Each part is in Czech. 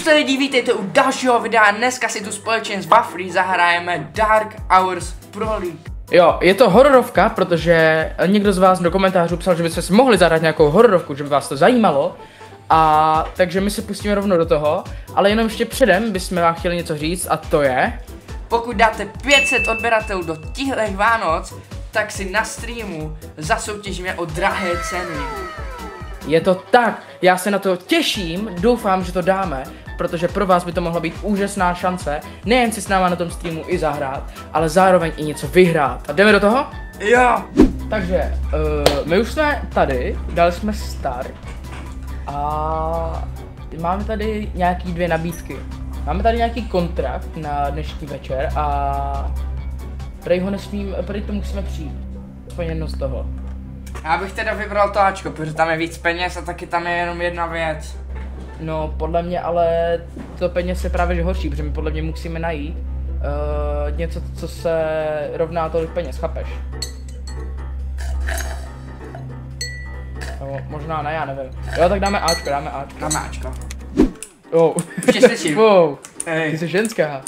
Čus lidi, vítejte u dalšího videa. Dneska si tu společně s Wafree zahrajeme Dark Hours Pro League. Jo, je to hororovka, protože někdo z vás do komentářů psal, že byste si mohli zahrát nějakou hororovku, že by vás to zajímalo. A takže my se pustíme rovnou do toho, ale jenom ještě předem bychom vám chtěli něco říct a to je... Pokud dáte 500 odběratelů do těchto Vánoc, tak si na streamu zasoutěžíme o drahé ceny. Je to tak, já se na to těším, doufám, že to dáme, protože pro vás by to mohla být úžasná šance, nejen si s náma na tom streamu i zahrát, ale zároveň i něco vyhrát. A jdeme do toho? Jo! Takže, my už jsme tady, dali jsme start a máme tady nějaký dvě nabídky. Máme tady nějaký kontrakt na dnešní večer a prej to musíme přijít, aspoň jedno z toho. Já bych teda vybral to Ačko, protože tam je víc peněz a taky tam je jenom jedna věc. No, podle mě ale to peněz je právě že horší, protože my podle mě musíme najít něco, co se rovná tolik peněz, chápeš? No, možná ne, já nevím. Jo, tak dáme Ačko, dáme Ačko. Dáme Ačko. Oh. Už tě slyším. Wow, Hej. ty jsi ženská.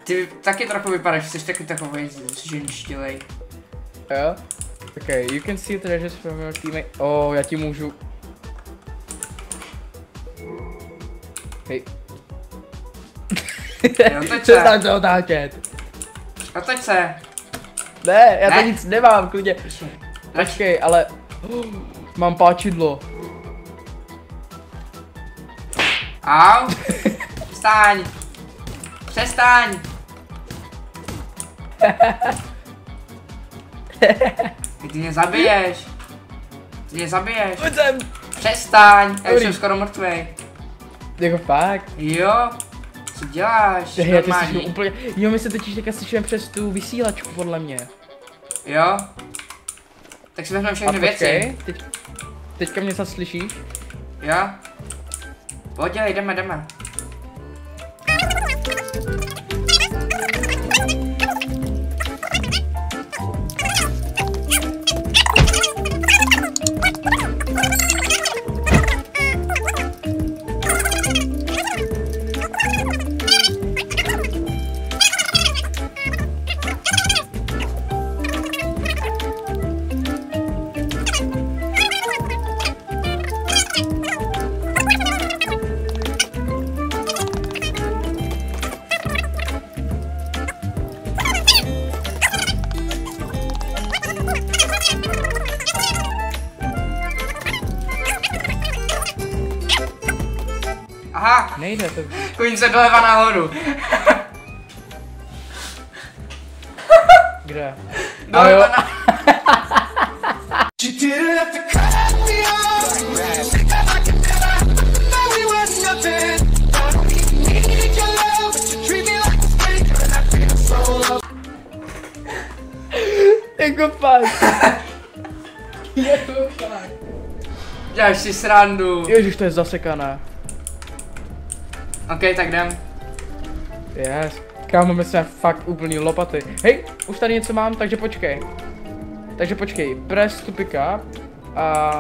Ty taky trochu vypadáš, jsi taky takovej ženštilej. Jo? Okay, you can see the treasures from your teammate. Oh, já ti můžu. Hej. Otoč se. Přestaň se otáčet. Otoč se. Ne, já Ne. to nic nemám, klidně. Počkej, ale... mám páčidlo. Au. Přestaň. Přestaň. Ty mě zabiješ. Ty mě zabiješ. Pojď sem. Přestaň. Já už Dobrý. jsem skoro mrtvej. Jako fakt. Jo. Co děláš? Já ty jsi Normální. úplně... Jo, my se totiž teďka slyšíme přes tu vysílačku, podle mě. Jo. Tak si vezmeme všechny věci. Teďka mě zase slyšíš? Jo. Pojď, jdeme. Aha, Nejde to. kuň se doleva nahoru. Kde? Doleva na... Jako fakt. Jako fakt. Děláš si srandu. Ježiš, to je zasekané. OK, tak jdem. Yes. Kámo, my jsme fakt úplný lopaty. Hej, už tady něco mám, takže počkej. Press to pick up a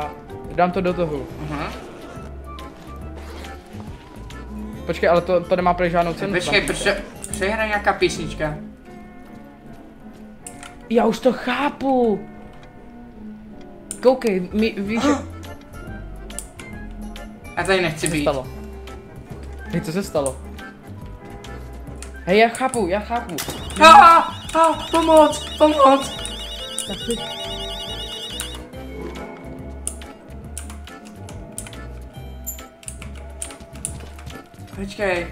dám to do toho. Počkej, ale to nemá prej žádnou cenu. Počkej, přehraje nějaká písnička. Já už to chápu. Koukej, víš, Já tady nechci co se být. stalo? Hej, co se stalo? Hej, já chápu. Pomoc. Tak ty... Počkej.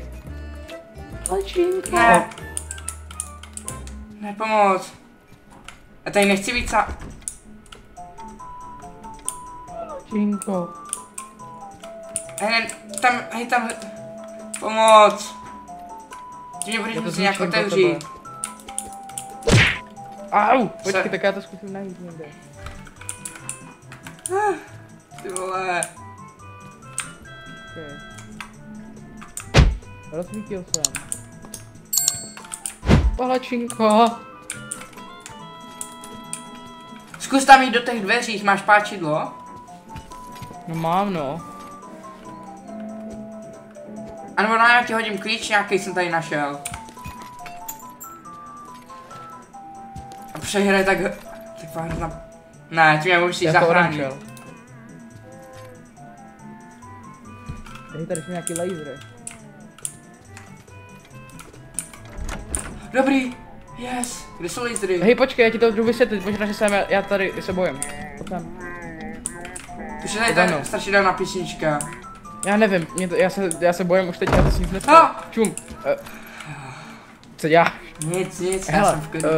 Lečínko. Ne, pomoc. Já tady nechci být Lečínko. Hej, tam. Pomoc. Ty mě budeš Já to muset nějak zničím pro otevřít. tebe. Au, počkej, Se- tak já to zkusím najít někde. Ty vole. Okay. Rozsvítil jsem. Palačinko. Zkus tam jít do těch dveří, máš páčidlo? No mám, no. A nebo já ti hodím klíč, nějaký jsem tady našel. A přehraje tak hrozná... Ne, ty mě musíš zachránit. Tady jsou nějaký lasery. Dobrý, yes, kde jsou lasery? Hej, počkej, já ti to jdu vysvětlit, možná, že jsem, já tady se bojím. Potom. Už je tady strašidelná písnička. Já nevím, já se bojím už teď, já to si nic nestalo. Ah! Čum. Co děláš? Nic, já hele, jsem v klidu.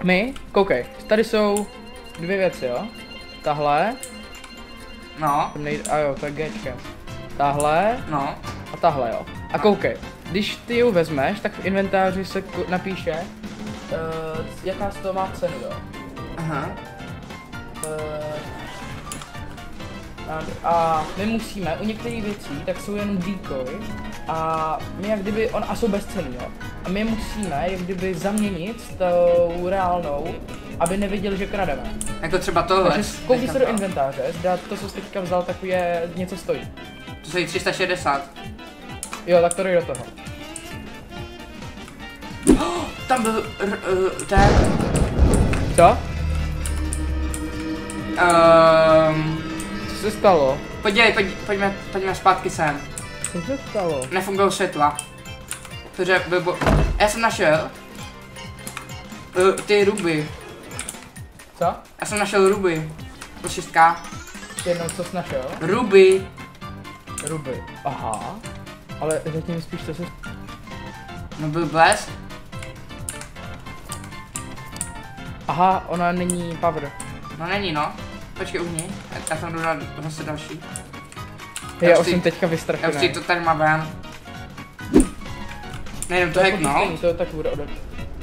my, koukej, tady jsou dvě věci, jo. Tahle. No. A jo, to je Gčka. Tahle. No. A tahle, jo. A koukej, když ty ji vezmeš, tak v inventáři se napíše, jaká z toho má cenu, jo. Aha. A my musíme, u některých věcí, tak jsou jenom decoy a my jak kdyby, a jsou bezcenný, jo. A my musíme jak kdyby zaměnit s tou reálnou, aby neviděli, že krademe. Jako třeba tohle. Takže koukni se do inventáře, zdá to, co jsi teďka vzal, tak je něco stojí. To stojí 360. Jo, tak to dej do toho. Tam byl ten... Co? Co se stalo? Pojďme zpátky sem. Co se stalo? Nefungují světla. Protože já jsem našel ty ruby. Co? Já jsem našel ruby. To 6. Jednou co jsi našel? Ruby. Ruby. Aha. Ale řekni mi spíš, co se... No byl blesk. Aha, ona není power. No není no. Počkej uhni. Já tam jdu dát zase další. Já už jsem teďka vystrašený. Já už si to tady mám ven. Nejdem to hacknout. To tak bude ode...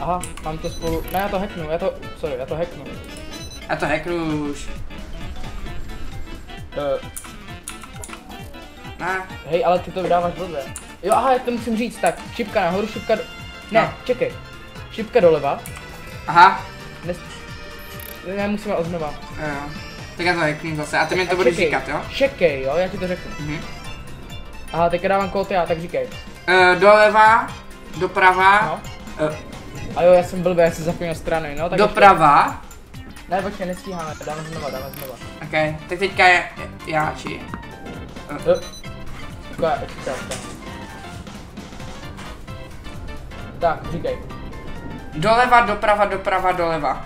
Aha, mám to spolu... Ne, já to hacknu, já to hacknu. Já to hacknu už. Ne. Hej, ale ty to vydáváš blbě. Jo, aha, já to musím říct, tak, šipka nahoru, šipka do... Ne, no. Čekej. Šipka doleva. Aha. Ne, musíme odznova. Jo. Tak já to hacknu zase, a ty mi to budeš říkat, jo? Čekej, jo, já ti to řeknu. Aha, teďka dávám kód já, tak říkej. Doleva, doprava. No. A jo, já jsem blbý, já si zapomněl strany, no tak doprava. Ještě... Ne, počkej, nestíháme, dáme znova. Ok, tak teďka je já, či? Tak, říkej. Doleva, doprava, doleva.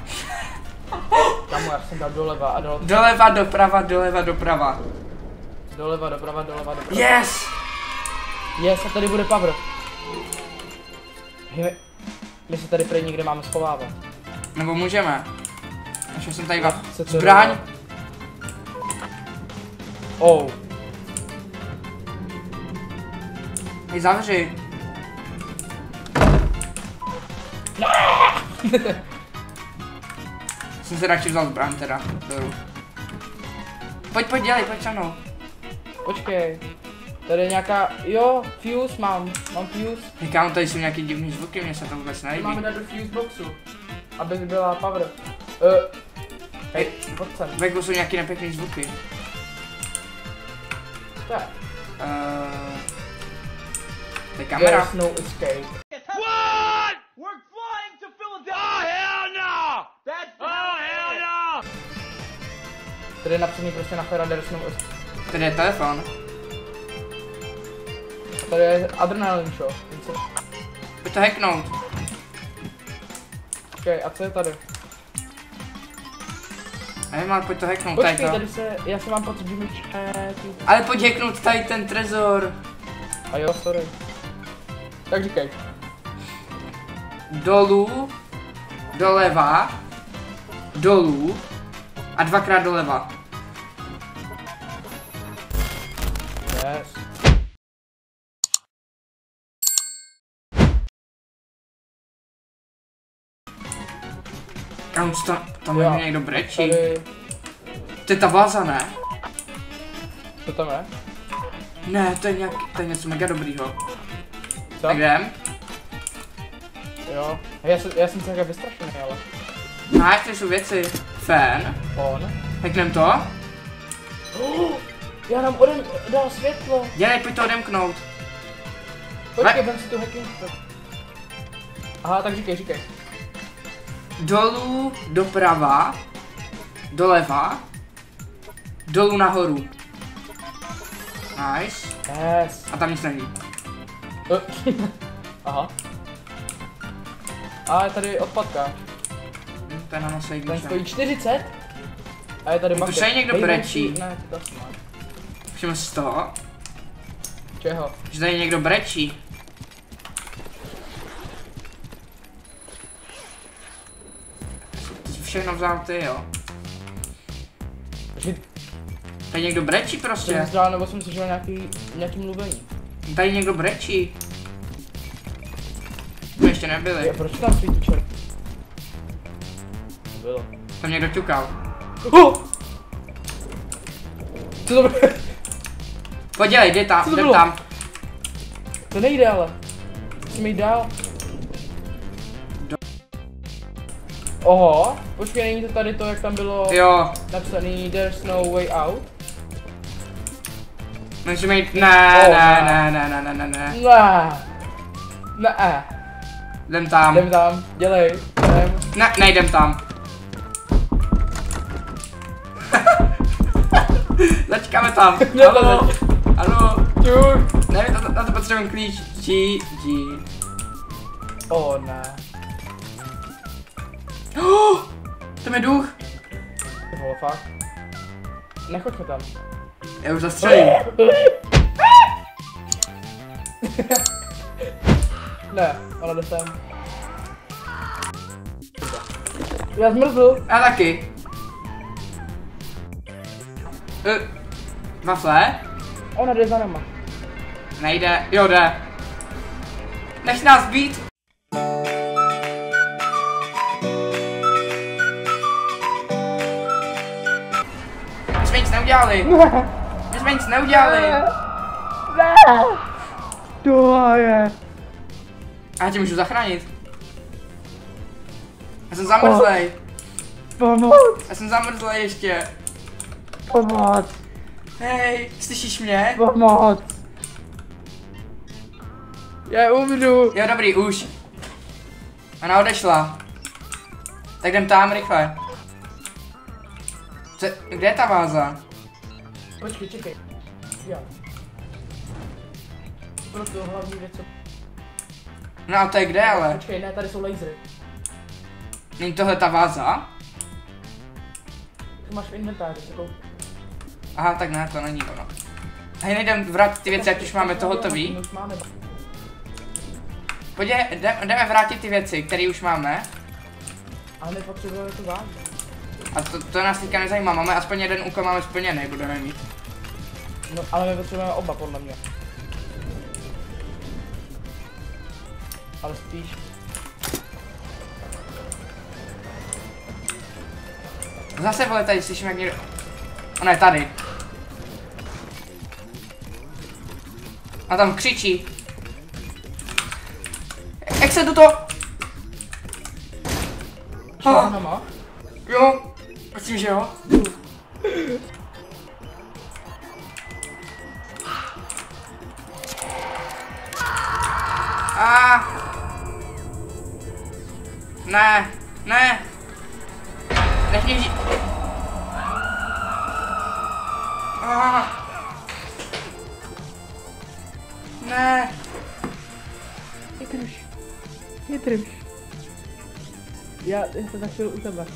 Kamu, já jsem dal doleva a doleva. Doleva, doprava. Doleva, doprava. Yes! Yes, a tady bude power. Hej, my se tady prý někde máme schovávat. Nebo můžeme. Ještě jsem tady zbraň. Oh. Hej, zavři. Jsem se radši vzal zbraň teda. Pojď dělej, pojď se mnou. Počkej. Tady je nějaká, jo, fuse mám fuse. Říkám, tady jsou nějaký divný zvuky, mně se to vůbec nelíbí. Máme dát do fuse boxu, aby byla power. Hej, pojď sem. Venku jsou nějaký nepěkný zvuky. Tak. To je kamera. There's no escape. What? We're flying to Philadelphia! Oh hell no! That's hell no! Tady je napsaný prostě na Fera, there's no escape. Tady je telefon. A tady je adrenalin show. Pojď to hacknout. Okay, a co je tady? Nevím, ale pojď to hacknout. Počkej, tady se, já se mám pocit, že mi ale pojď hacknout tady ten trezor. A jo, sorry. Tak říkej. Dolů, doleva, dolů a 2krát doleva. Yes. Tam je někdo brečí. Tady... To je ta váza, ne? Co tam je? Ne, to je něco mega dobrýho. Co? Tak jdem. Jo, já jsem celkem vystrašený, ale... No, jak to jsou věci? Fan. On. Hacknem to. Já nám dal světlo. Dělej, pojď to odemknout. Počkej, vem si tu hacking. Aha, tak říkej. Dolů, doprava, doleva, dolů nahoru. Nice. Yes. A tam nic není. Aha. A je tady odpadka. To je na nosej Ten stojí 40. A je tady Už tady někdo brečí. Ne, to asi má. Všiml si z toho, Čeho? že tady někdo brečí. Ty všechno vzal ty, jo. Že Tady někdo brečí jsem prostě. zdál, nebo jsem slyšel nějaký mluvení. Tady někdo brečí. To ještě nebyli. Proč tam svítí čert? To bylo. Tam někdo ťukal. Co to bylo? Podělej, jde tam, Co to jde bylo? tam. To nejde ale. Musíme jít dál. Oho, počkej, není to tady to, jak tam bylo Jo, napsaný There's no way out? musíme jít, ne. Ne. Jdem tam. Jdem tam, dělej, jdem. Ne, nejdem tam. Začkáme tam. Halo, halo. Ne, na to potřebujeme klíč. G. Ne. Tam je duch. Ty vole, fakt. Nechoďme tam. Já už zastřelím. Ne, ona jde sem. Já zmrzl. Já taky. Wafle? Ona jde za náma. Nejde, jo jde. Nech nás být. My jsme nic neudělali. My jsme nic neudělali. Ne. To je. A já tě můžu zachránit. Já jsem zamrzlej. Pomoc. Já jsem zamrzlej ještě. Pomoc. Hej, slyšíš mě? Pomoc. Já umřu. Jo, dobrý, už. Ona odešla. Tak jdem tam rychle. Kde je ta váza? Počkej, čekej. Já. Proto hlavní věc. No a to je kde ale? Počkej, ne, tady jsou lasery. Není tohle ta váza? Tu máš v inventáři, takovou. Aha, tak ne, to není ono. Hej, nejdem vrátit ty věci, ať už máme to hotový. Už máme. Podívej, jdeme vrátit ty věci, které už máme. Ale my potřebujeme tu vázu. A to nás teďka nezajímá, máme aspoň jeden úkol máme splněný, budeme mít. No, ale my potřebujeme oba, podle mě. Ale spíš. Zase vole, tady slyším jak někdo... Ona je tady. A tam křičí. Jak se tu to... Má? Jo, myslím, že jo. Ne, ne. Nech mě žít. Ne. Vydrž. Já to za chvíli u tebe.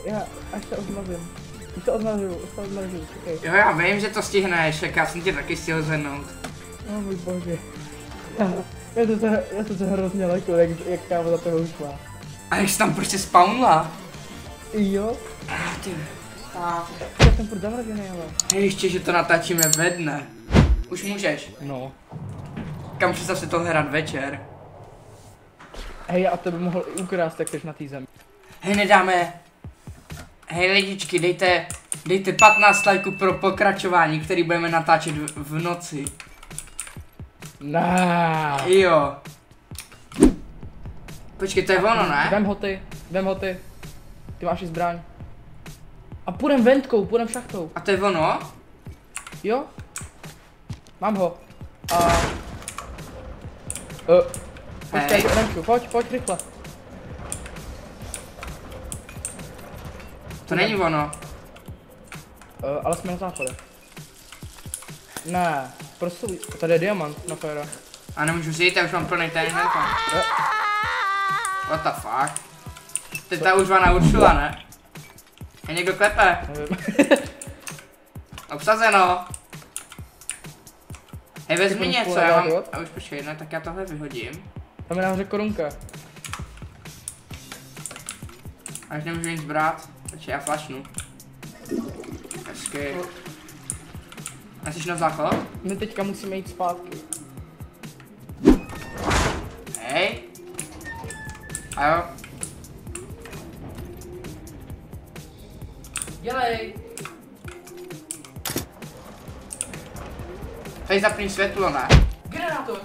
Já až to odmazím. Už to odmažu, čekej. Jo, já vím, že to stihneš, jak já jsem tě taky stihl zhrnout. Oh můj bože. Já to hrozně lehko, jak kámo za toho už má. A jak jsi tam prostě spawnla? Jo? Ty. Já jsem furt zamražený, ale. Ještě, že to natáčíme ve dne. Už můžeš. No. Kam představ si to hrát večer? Hej, já tebe mohl i ukrást, jak jsi na té zemi. Hej, nedáme. Hej lidičky, dejte 15 lajků pro pokračování, který budeme natáčet v noci. Ne. Jo. Počkej, to je ono, ne? Vem hoty. Ty máš i zbraň. A půjdem ventkou, půjdem šachtou. A to je ono? Jo? Mám ho. A Počkej, Remču, pojď rychle. To není ono. Ale jsme na záchodě. Ne, prostě tady je diamant na féra. A nemůžu si jít, já už mám plný ten inventář. What the fuck? Ty ta už vana určila, ne? Je někdo klepe? Obsazeno. Hej, vezmi něco, já mám... A už počkej, no tak já tohle vyhodím. Tam je nahoře korunka. Až nemůžu nic brát, takže já flašnu. Hezky. A jsi na záchod? My teďka musíme jít zpátky. Hej. A jo. Dělej! Hej, zapni světlo, ne? Generátor!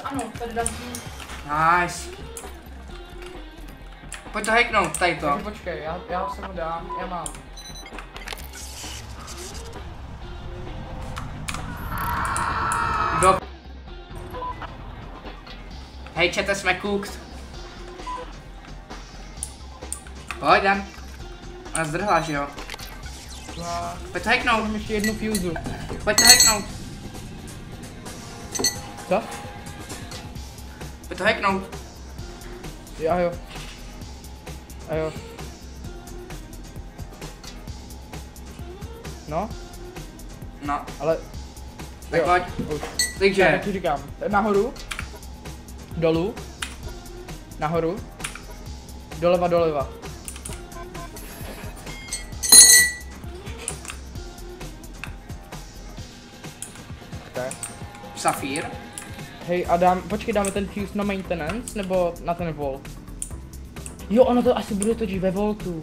Ano, tady dám tím. Nice. Pojď to hacknout, tady to. Počkej, já se ho dám, já mám. Do... Hej, čete, jsme cooked. Pojď, jdem. Ona zdrhla, že jo? Pojď to hacknout. Mám ještě jednu fuse. Pojď to hacknout. Co? Pojď to hacknout. A jo. No, No, ale... tak jo, pojď. už. Takže, Já ti říkám, nahoru, dolů, nahoru, doleva, doleva. Okay. safír. Hej, a počkej, dáme ten fuse na maintenance, nebo na ten volt? Jo, ono to asi bude totiž ve voltu.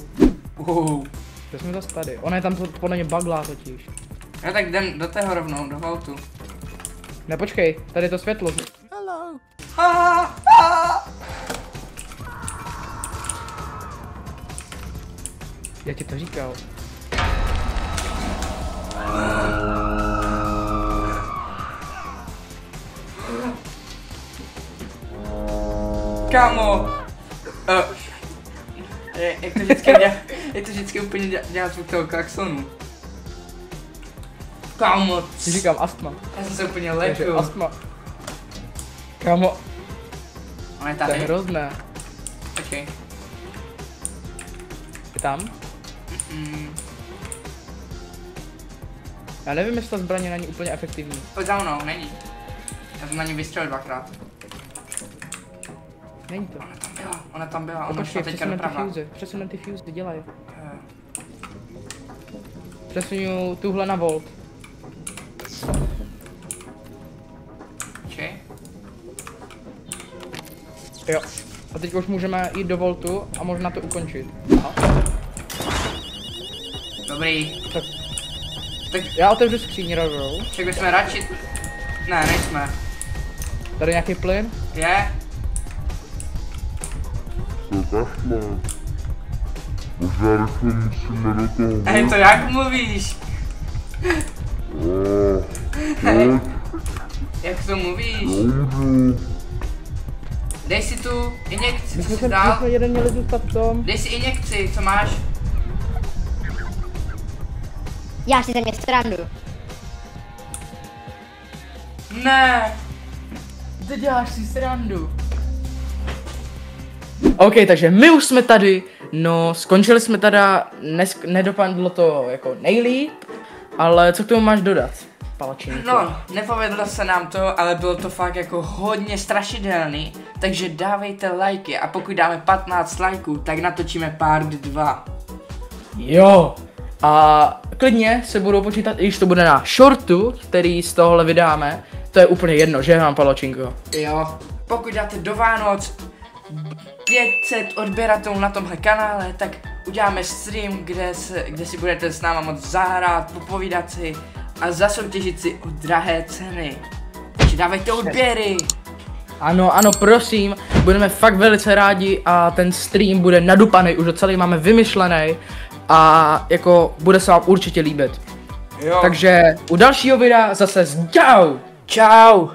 To jsme zase tady, ona je tam podle mě baglá totiž. No tak jdem do tého rovnou, do voltu. Ne, počkej, tady je to světlo. Hello. Já ti to říkal. Kámo! Jak to vždycky úplně dělá zvuk toho klaxonu. Kámo! Ti říkám astma. Já jsem se úplně Takže lepil. astma. Kámo, Ona je to je tady. hrozné. Počkej. Je tam? Já nevím, jestli ta zbraně není úplně efektivní. Pojď za mnou, není. Já jsem na ní vystřelil dvakrát. Není to. Ona tam byla, ona Počkej, šla teďka doprava. přesunem ty fuse, dělaj. Přesunu tuhle na volt. Počkej. Jo. A teď už můžeme jít do voltu a možná to ukončit. Aha. Dobrý. Tak. Tak Já otevřu skříň rovnou. ček bychom radši... Ne, nejsme. Tady nějaký plyn. Je? Co takhle? Možná rychle musíme do toho. Hej, to jak mluvíš? Hej. Jak to mluvíš? Můžu. Dej si tu injekci, My co jsi jsme dal? jeden měli zůstat v tom. Dej si injekci, co máš? Já si ze mě srandu. Ne. Ty děláš si srandu. OK, takže my už jsme tady. No, skončili jsme teda, nedopadlo to jako nejlíp. Ale co k tomu máš dodat, palačinko? No, nepovedlo se nám to, ale bylo to fakt jako hodně strašidelný. Takže dávejte lajky a pokud dáme 15 lajků, tak natočíme part 2. Jo. A klidně se budou počítat, i když to bude na shortu, který z tohohle vydáme. To je úplně jedno, že mám palačinko? Jo, pokud dáte do Vánoc 500 odběratelů na tomhle kanále, tak uděláme stream, kde si budete s náma moct zahrát, popovídat si a zasoutěžit si o drahé ceny. Takže dávejte odběry! Ano, ano, prosím, budeme fakt velice rádi a ten stream bude nadupaný, už ho celý máme vymyšlený a jako bude se vám určitě líbit. Jo. Takže u dalšího videa zase čau! Čau!